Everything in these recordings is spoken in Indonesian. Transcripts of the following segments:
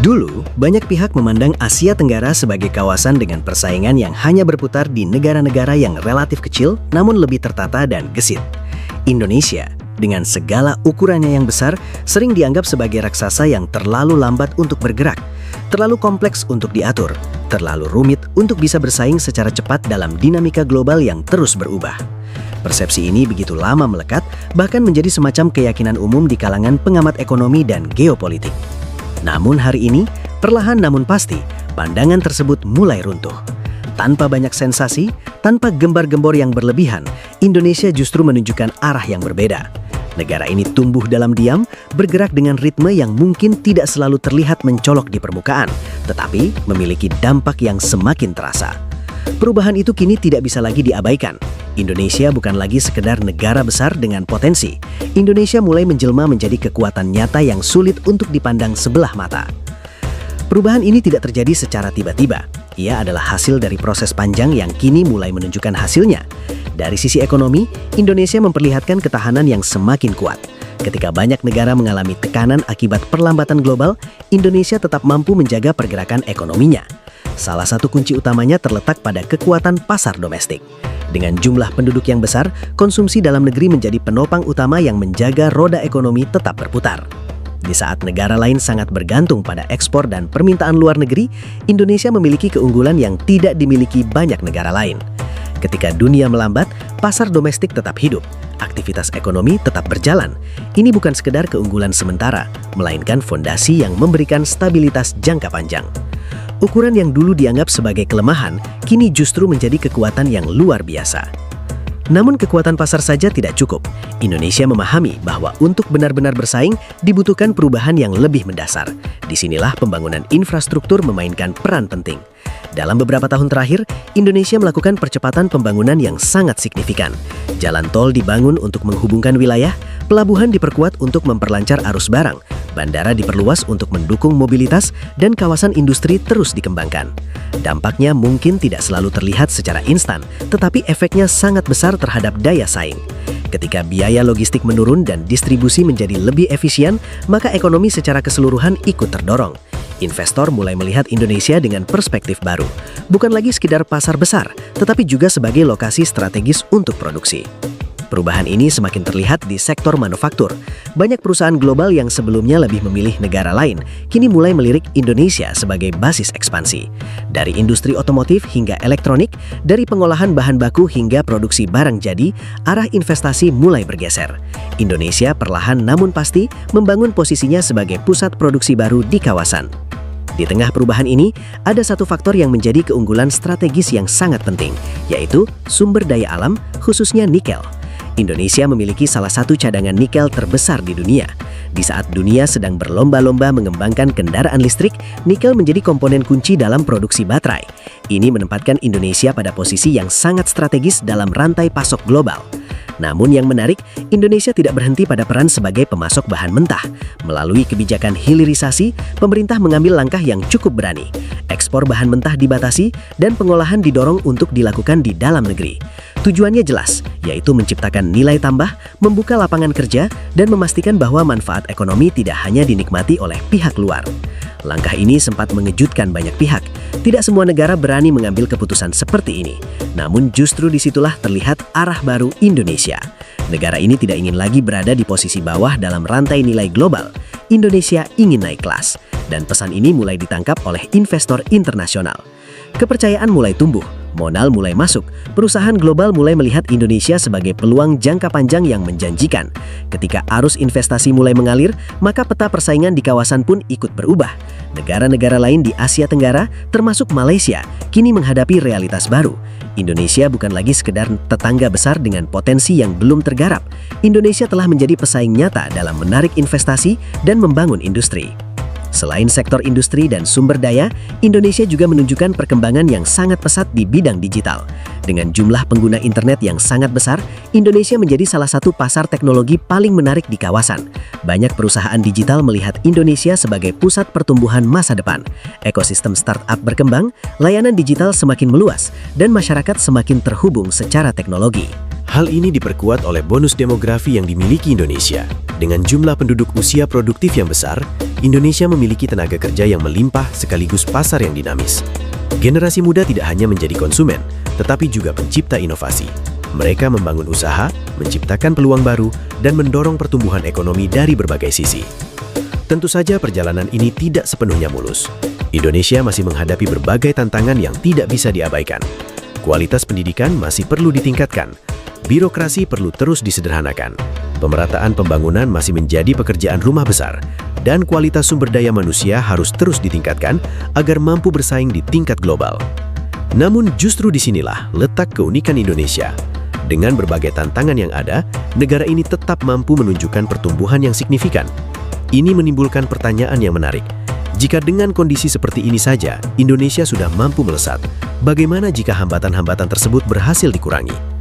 Dulu, banyak pihak memandang Asia Tenggara sebagai kawasan dengan persaingan yang hanya berputar di negara-negara yang relatif kecil namun lebih tertata dan gesit. Indonesia, dengan segala ukurannya yang besar, sering dianggap sebagai raksasa yang terlalu lambat untuk bergerak, terlalu kompleks untuk diatur, terlalu rumit untuk bisa bersaing secara cepat dalam dinamika global yang terus berubah. Persepsi ini begitu lama melekat, bahkan menjadi semacam keyakinan umum di kalangan pengamat ekonomi dan geopolitik. Namun hari ini, perlahan namun pasti, pandangan tersebut mulai runtuh. Tanpa banyak sensasi, tanpa gembar-gembor yang berlebihan, Indonesia justru menunjukkan arah yang berbeda. Negara ini tumbuh dalam diam, bergerak dengan ritme yang mungkin tidak selalu terlihat mencolok di permukaan, tetapi memiliki dampak yang semakin terasa. Perubahan itu kini tidak bisa lagi diabaikan. Indonesia bukan lagi sekedar negara besar dengan potensi. Indonesia mulai menjelma menjadi kekuatan nyata yang sulit untuk dipandang sebelah mata. Perubahan ini tidak terjadi secara tiba-tiba. Ia adalah hasil dari proses panjang yang kini mulai menunjukkan hasilnya. Dari sisi ekonomi, Indonesia memperlihatkan ketahanan yang semakin kuat. Ketika banyak negara mengalami tekanan akibat perlambatan global, Indonesia tetap mampu menjaga pergerakan ekonominya. Salah satu kunci utamanya terletak pada kekuatan pasar domestik. Dengan jumlah penduduk yang besar, konsumsi dalam negeri menjadi penopang utama yang menjaga roda ekonomi tetap berputar. Di saat negara lain sangat bergantung pada ekspor dan permintaan luar negeri, Indonesia memiliki keunggulan yang tidak dimiliki banyak negara lain. Ketika dunia melambat, pasar domestik tetap hidup, aktivitas ekonomi tetap berjalan. Ini bukan sekedar keunggulan sementara, melainkan fondasi yang memberikan stabilitas jangka panjang. Ukuran yang dulu dianggap sebagai kelemahan, kini justru menjadi kekuatan yang luar biasa. Namun kekuatan pasar saja tidak cukup. Indonesia memahami bahwa untuk benar-benar bersaing, dibutuhkan perubahan yang lebih mendasar. Disinilah pembangunan infrastruktur memainkan peran penting. Dalam beberapa tahun terakhir, Indonesia melakukan percepatan pembangunan yang sangat signifikan. Jalan tol dibangun untuk menghubungkan wilayah, pelabuhan diperkuat untuk memperlancar arus barang, bandara diperluas untuk mendukung mobilitas, dan kawasan industri terus dikembangkan. Dampaknya mungkin tidak selalu terlihat secara instan, tetapi efeknya sangat besar terhadap daya saing. Ketika biaya logistik menurun dan distribusi menjadi lebih efisien, maka ekonomi secara keseluruhan ikut terdorong. Investor mulai melihat Indonesia dengan perspektif baru, bukan lagi sekedar pasar besar, tetapi juga sebagai lokasi strategis untuk produksi. Perubahan ini semakin terlihat di sektor manufaktur. Banyak perusahaan global yang sebelumnya lebih memilih negara lain, kini mulai melirik Indonesia sebagai basis ekspansi. Dari industri otomotif hingga elektronik, dari pengolahan bahan baku hingga produksi barang jadi, arah investasi mulai bergeser. Indonesia perlahan namun pasti membangun posisinya sebagai pusat produksi baru di kawasan. Di tengah perubahan ini, ada satu faktor yang menjadi keunggulan strategis yang sangat penting, yaitu sumber daya alam, khususnya nikel. Indonesia memiliki salah satu cadangan nikel terbesar di dunia. Di saat dunia sedang berlomba-lomba mengembangkan kendaraan listrik, nikel menjadi komponen kunci dalam produksi baterai. Ini menempatkan Indonesia pada posisi yang sangat strategis dalam rantai pasok global. Namun yang menarik, Indonesia tidak berhenti pada peran sebagai pemasok bahan mentah. Melalui kebijakan hilirisasi, pemerintah mengambil langkah yang cukup berani. Ekspor bahan mentah dibatasi dan pengolahan didorong untuk dilakukan di dalam negeri. Tujuannya jelas, yaitu menciptakan nilai tambah, membuka lapangan kerja, dan memastikan bahwa manfaat ekonomi tidak hanya dinikmati oleh pihak luar. Langkah ini sempat mengejutkan banyak pihak. Tidak semua negara berani mengambil keputusan seperti ini. Namun justru disitulah terlihat arah baru Indonesia. Negara ini tidak ingin lagi berada di posisi bawah dalam rantai nilai global. Indonesia ingin naik kelas. Dan pesan ini mulai ditangkap oleh investor internasional. Kepercayaan mulai tumbuh, modal mulai masuk, perusahaan global mulai melihat Indonesia sebagai peluang jangka panjang yang menjanjikan. Ketika arus investasi mulai mengalir, maka peta persaingan di kawasan pun ikut berubah. Negara-negara lain di Asia Tenggara, termasuk Malaysia, kini menghadapi realitas baru. Indonesia bukan lagi sekedar tetangga besar dengan potensi yang belum tergarap. Indonesia telah menjadi pesaing nyata dalam menarik investasi dan membangun industri. Selain sektor industri dan sumber daya, Indonesia juga menunjukkan perkembangan yang sangat pesat di bidang digital. Dengan jumlah pengguna internet yang sangat besar, Indonesia menjadi salah satu pasar teknologi paling menarik di kawasan. Banyak perusahaan digital melihat Indonesia sebagai pusat pertumbuhan masa depan. Ekosistem startup berkembang, layanan digital semakin meluas, dan masyarakat semakin terhubung secara teknologi. Hal ini diperkuat oleh bonus demografi yang dimiliki Indonesia. Dengan jumlah penduduk usia produktif yang besar, Indonesia memiliki tenaga kerja yang melimpah sekaligus pasar yang dinamis. Generasi muda tidak hanya menjadi konsumen, tetapi juga pencipta inovasi. Mereka membangun usaha, menciptakan peluang baru, dan mendorong pertumbuhan ekonomi dari berbagai sisi. Tentu saja perjalanan ini tidak sepenuhnya mulus. Indonesia masih menghadapi berbagai tantangan yang tidak bisa diabaikan. Kualitas pendidikan masih perlu ditingkatkan. Birokrasi perlu terus disederhanakan. Pemerataan pembangunan masih menjadi pekerjaan rumah besar. Dan kualitas sumber daya manusia harus terus ditingkatkan agar mampu bersaing di tingkat global. Namun justru disinilah letak keunikan Indonesia. Dengan berbagai tantangan yang ada, negara ini tetap mampu menunjukkan pertumbuhan yang signifikan. Ini menimbulkan pertanyaan yang menarik. Jika dengan kondisi seperti ini saja, Indonesia sudah mampu melesat, bagaimana jika hambatan-hambatan tersebut berhasil dikurangi?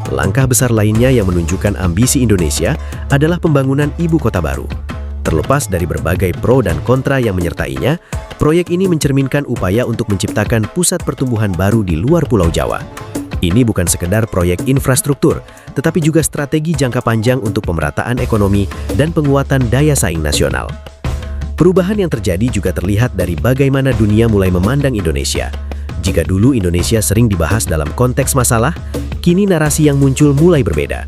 Langkah besar lainnya yang menunjukkan ambisi Indonesia adalah pembangunan ibu kota baru. Terlepas dari berbagai pro dan kontra yang menyertainya, proyek ini mencerminkan upaya untuk menciptakan pusat pertumbuhan baru di luar Pulau Jawa. Ini bukan sekedar proyek infrastruktur, tetapi juga strategi jangka panjang untuk pemerataan ekonomi dan penguatan daya saing nasional. Perubahan yang terjadi juga terlihat dari bagaimana dunia mulai memandang Indonesia. Jika dulu Indonesia sering dibahas dalam konteks masalah, kini narasi yang muncul mulai berbeda.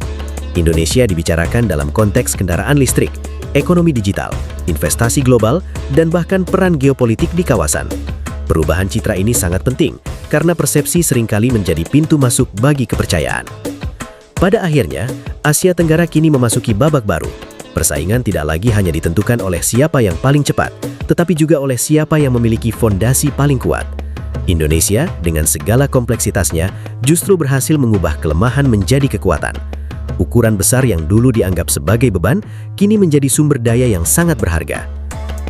Indonesia dibicarakan dalam konteks kendaraan listrik, ekonomi digital, investasi global, dan bahkan peran geopolitik di kawasan. Perubahan citra ini sangat penting karena persepsi seringkali menjadi pintu masuk bagi kepercayaan. Pada akhirnya, Asia Tenggara kini memasuki babak baru. Persaingan tidak lagi hanya ditentukan oleh siapa yang paling cepat, tetapi juga oleh siapa yang memiliki fondasi paling kuat. Indonesia, dengan segala kompleksitasnya, justru berhasil mengubah kelemahan menjadi kekuatan. Ukuran besar yang dulu dianggap sebagai beban, kini menjadi sumber daya yang sangat berharga.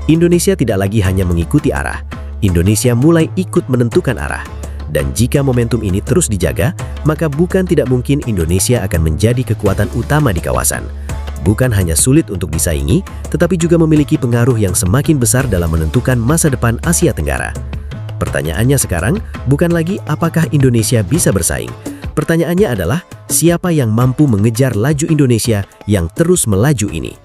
Indonesia tidak lagi hanya mengikuti arah, Indonesia mulai ikut menentukan arah. Dan jika momentum ini terus dijaga, maka bukan tidak mungkin Indonesia akan menjadi kekuatan utama di kawasan. Bukan hanya sulit untuk disaingi, tetapi juga memiliki pengaruh yang semakin besar dalam menentukan masa depan Asia Tenggara. Pertanyaannya sekarang bukan lagi apakah Indonesia bisa bersaing. Pertanyaannya adalah siapa yang mampu mengejar laju Indonesia yang terus melaju ini.